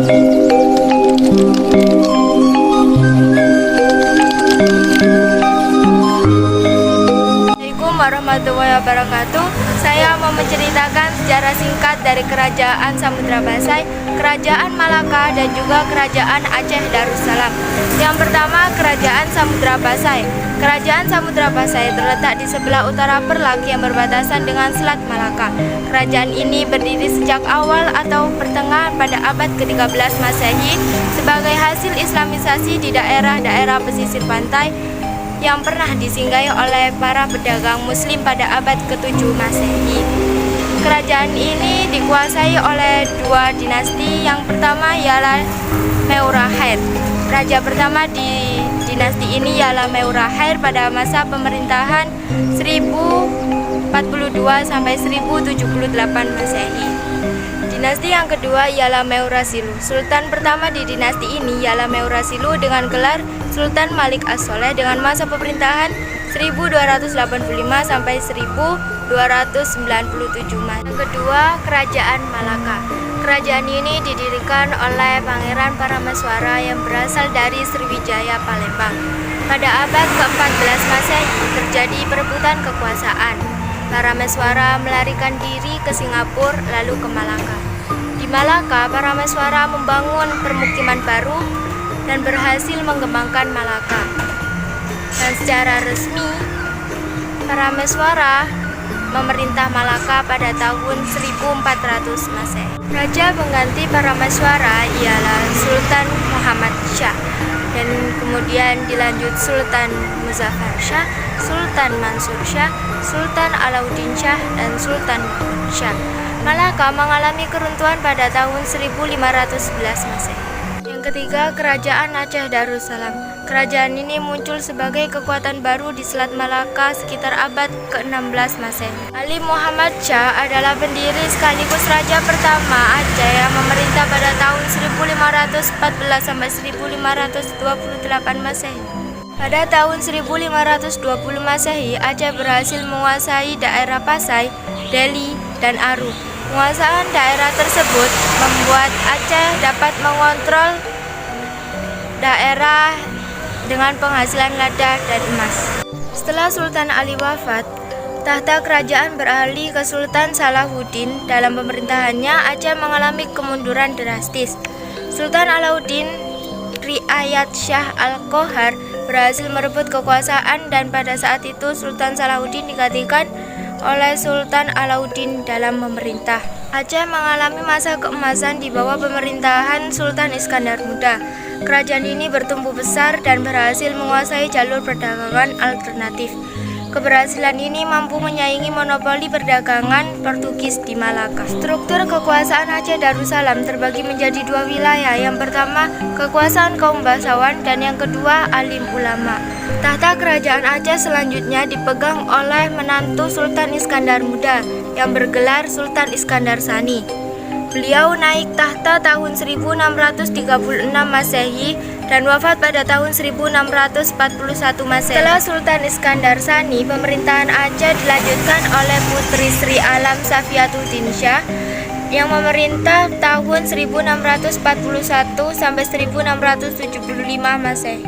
Assalamualaikum warahmatullahi wabarakatuh. Saya mau menceritakan sejarah singkat dari Kerajaan Samudra Pasai, Kerajaan Malaka, dan juga Kerajaan Aceh Darussalam. Yang pertama, Kerajaan Samudra Pasai. Kerajaan Samudra Pasai terletak di sebelah utara Perlak yang berbatasan dengan Selat Malaka. Kerajaan ini berdiri sejak awal atau pertengahan pada abad ke-13 Masehi sebagai hasil Islamisasi di daerah-daerah pesisir pantai yang pernah disinggahi oleh para pedagang muslim pada abad ke-7 Masehi. Kerajaan ini dikuasai oleh dua dinasti. Yang pertama ialah Meurahir. Raja pertama di dinasti ini ialah Meurahir pada masa pemerintahan 1042 sampai 1078 Masehi. Dinasti yang kedua ialah Meurasilu. Sultan pertama di dinasti ini ialah Meurasilu dengan gelar Sultan Malik As-Soleh dengan masa pemerintahan 1285 sampai 1297 Masehi. Yang kedua, Kerajaan Malaka. Kerajaan ini didirikan oleh Pangeran Parameswara yang berasal dari Sriwijaya Palembang. Pada abad ke-14 Masehi terjadi perebutan kekuasaan. Parameswara melarikan diri ke Singapura lalu ke Malaka. Di Malaka, Parameswara membangun permukiman baru dan berhasil mengembangkan Malaka. Dan secara resmi, Parameswara memerintah Malaka pada tahun 1400 Masehi. Raja pengganti Parameswara ialah Sultan Muhammad Shah, dan kemudian dilanjut Sultan Muzaffar Shah, Sultan Mansur Shah, Sultan Alauddin Shah, dan Sultan Mahmud Shah. Malaka mengalami keruntuhan pada tahun 1511 Masehi. Yang ketiga, Kerajaan Aceh Darussalam. Kerajaan ini muncul sebagai kekuatan baru di Selat Malaka sekitar abad ke-16 Masehi. Ali Muhammad Shah adalah pendiri sekaligus raja pertama Aceh yang memerintah pada tahun 1514 sampai 1528 Masehi. Pada tahun 1520 Masehi, Aceh berhasil menguasai daerah Pasai, Deli, dan Aru. Penguasaan daerah tersebut membuat Aceh dapat mengontrol daerah dengan penghasilan lada dan emas. Setelah Sultan Ali wafat, tahta kerajaan beralih ke Sultan Salahuddin. Dalam pemerintahannya, Aceh mengalami kemunduran drastis. Sultan Alauddin Riayat Shah Al-Qohar berhasil merebut kekuasaan, dan pada saat itu Sultan Salahuddin digantikan oleh Sultan Alauddin dalam memerintah. Aceh mengalami masa keemasan di bawah pemerintahan Sultan Iskandar Muda. Kerajaan ini bertumbuh besar dan berhasil menguasai jalur perdagangan alternatif. Keberhasilan ini mampu menyaingi monopoli perdagangan Portugis di Malaka. Struktur kekuasaan Aceh Darussalam terbagi menjadi dua wilayah. Yang pertama, kekuasaan kaum bangsawan, dan yang kedua, alim ulama. Tahta kerajaan Aceh selanjutnya dipegang oleh menantu Sultan Iskandar Muda yang bergelar Sultan Iskandar Sani. Beliau naik tahta tahun 1636 Masehi dan wafat pada tahun 1641 Masehi. Setelah Sultan Iskandar Sani, pemerintahan Aceh dilanjutkan oleh Putri Sri Alam Safiatuddin Shah yang memerintah tahun 1641 sampai 1675 Masehi.